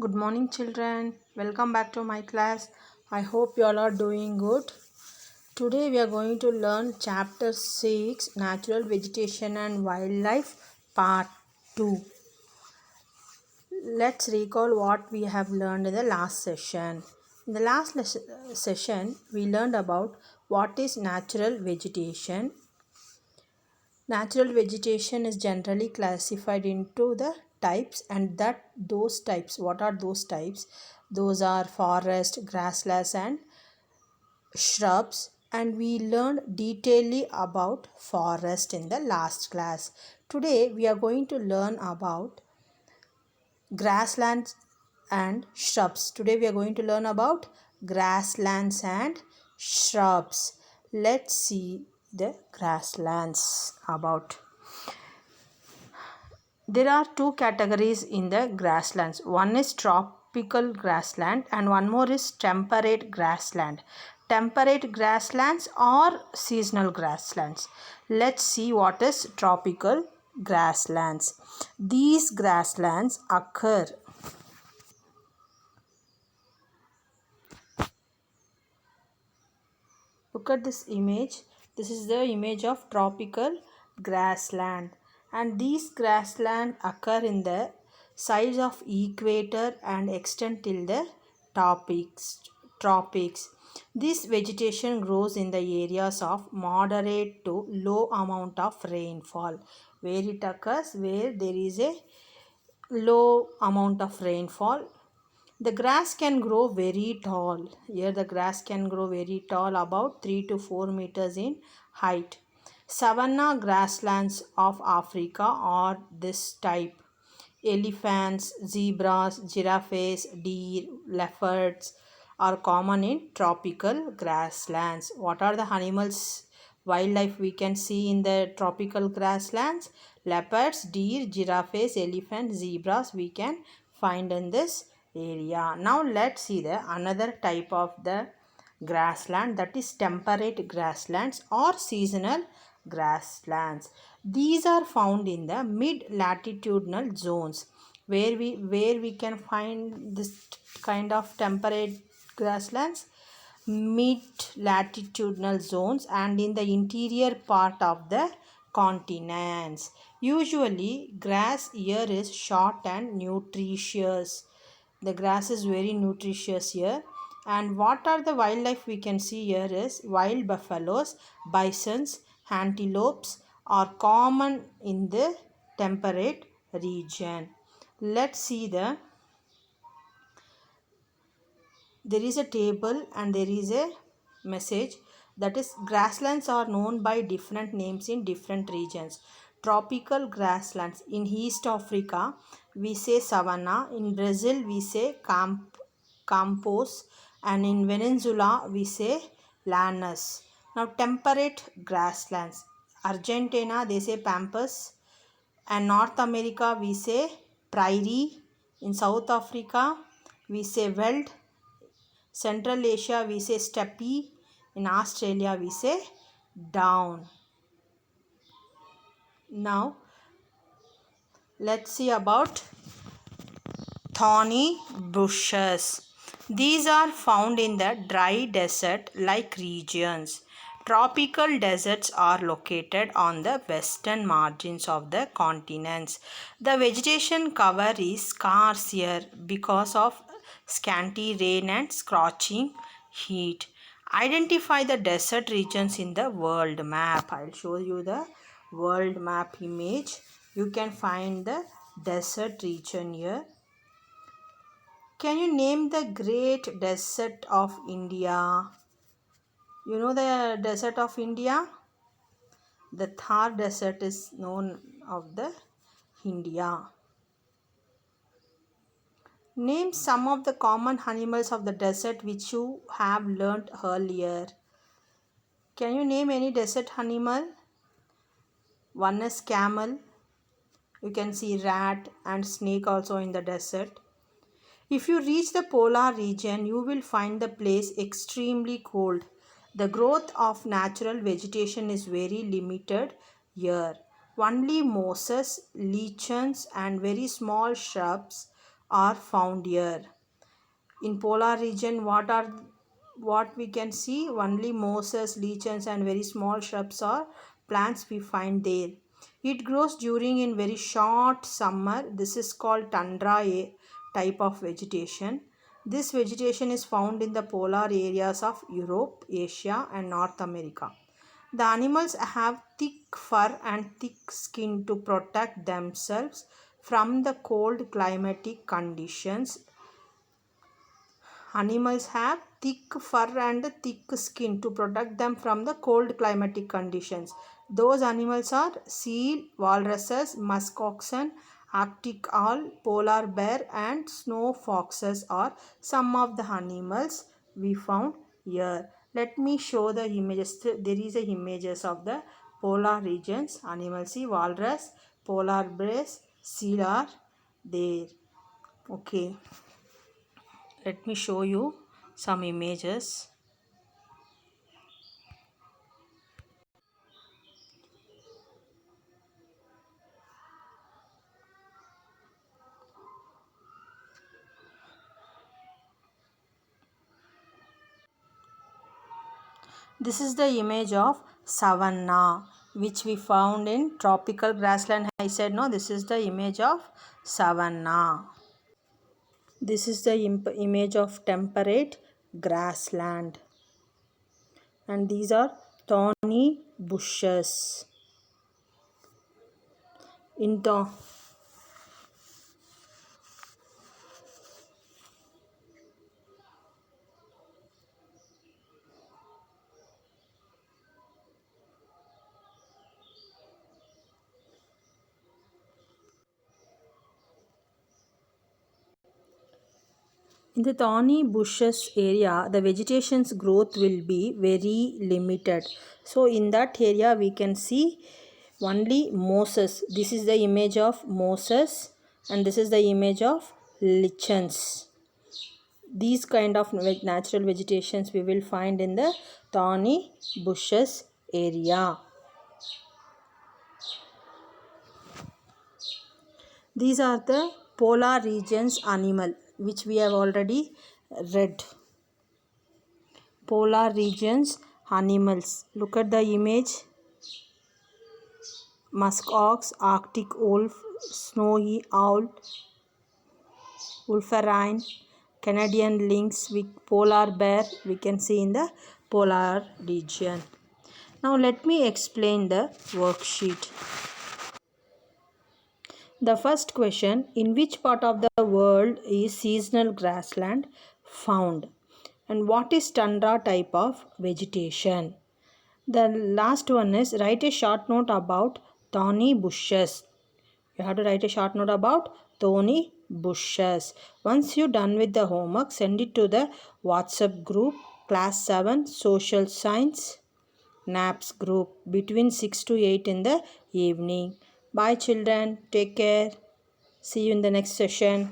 Good morning, children. Welcome back to my class. I hope you all are doing good. Today, we are going to learn Chapter 6 Natural Vegetation and Wildlife, Part 2. Let's recall what we have learned in the last session. In the last session, we learned about what is natural vegetation. Natural vegetation is generally classified into the types, and that those types, what are those types? Those are forest, grasslands, and shrubs. And we learned detailedly about forest in the last class. Today we are going to learn about grasslands and shrubs. Today we are going to learn about grasslands and shrubs. Let's see the grasslands about. There are two categories in the grasslands. One is tropical grassland and one more is temperate grassland. Temperate grasslands or seasonal grasslands. Let's see what is tropical grasslands. These grasslands occur. Look at this image. This is the image of tropical grassland, and these grassland occur in the sides of equator and extend till the tropics. This vegetation grows in the areas of moderate to low amount of rainfall. Where it occurs, where there is a low amount of rainfall, the grass can grow very tall. Here the grass can grow very tall, about 3 to 4 meters in height. Savanna grasslands of Africa are this type. Elephants, zebras, giraffes, deer, leopards are common in tropical grasslands. What are the animals, wildlife we can see in the tropical grasslands? Leopards, deer, giraffes, elephants, zebras we can find in this area. Now let's see the another type of the grassland, that is temperate grasslands or seasonal grasslands. These are found in the mid latitudinal zones. Where we can find this kind of temperate grasslands? Mid latitudinal zones and in the interior part of the continents. Usually grass here is short and nutritious. The grass is very nutritious here. And what are the wildlife we can see here is wild buffaloes, bisons, antelopes are common in the temperate region. Let's see there is a table and there is a message, that is grasslands are known by different names in different regions. Tropical grasslands in East Africa we say savanna, in Brazil we say campos, and in Venezuela we say llanos. Now temperate grasslands, Argentina they say pampas, and North America we say prairie, in South Africa we say veld, Central Asia we say steppe, in Australia we say down. Now let's see about thorny bushes. These are found in the dry desert like regions. Tropical deserts are located on the western margins of the continents. The vegetation cover is scarce here because of scanty rain and scorching heat. Identify the desert regions in the world map. I'll show you the world map image. You can find the desert region here. Can you name the great desert of India? You know the desert of India? The Thar desert is known of the India. Name some of the common animals of the desert which you have learnt earlier. Can you name any desert animal? One is camel. You can see rat and snake also in the desert. If you reach the polar region, you will find the place extremely cold. The growth of natural vegetation is very limited here. Only mosses, lichens and very small shrubs are found here. In polar region, what we can see? Only mosses, lichens, and very small shrubs or plants we find there. It grows during in very short summer. This is called tundra type of vegetation. This vegetation is found in the polar areas of Europe, Asia, and North America. The animals have thick fur and thick skin to protect themselves from the cold climatic conditions. Animals have thick fur and thick skin to protect them from the cold climatic conditions. Those animals are seal, walruses, musk oxen, Arctic owl, polar bear, and snow foxes are some of the animals we found here. Let me show the images. There is a images of the polar regions. Animals, see walrus, polar bears, seal are there. Okay. Let me show you some images. This is the image of savanna which we found in tropical grassland. I said no, this is the image of savanna. This is the image of temperate grassland. And these are thorny bushes. In the In the thorny bushes area, the vegetation's growth will be very limited. So in that area, we can see only mosses. This is the image of mosses, and this is the image of lichens. These kind of natural vegetations we will find in the thorny bushes area. These are the polar regions animal which we have already read. Polar regions animals. Look at the image. Musk ox, Arctic wolf, snowy owl, wolverine, Canadian lynx with polar bear we can see in the polar region. Now let me explain the worksheet. The first question, in which part of the world is seasonal grassland found? And what is tundra type of vegetation? The last one is write a short note about thorny bushes. You have to write a short note about thorny bushes. Once you're done with the homework, send it to the WhatsApp group Class 7 Social Science NAPS group between 6 to 8 in the evening. Bye children. Take care. See you in the next session.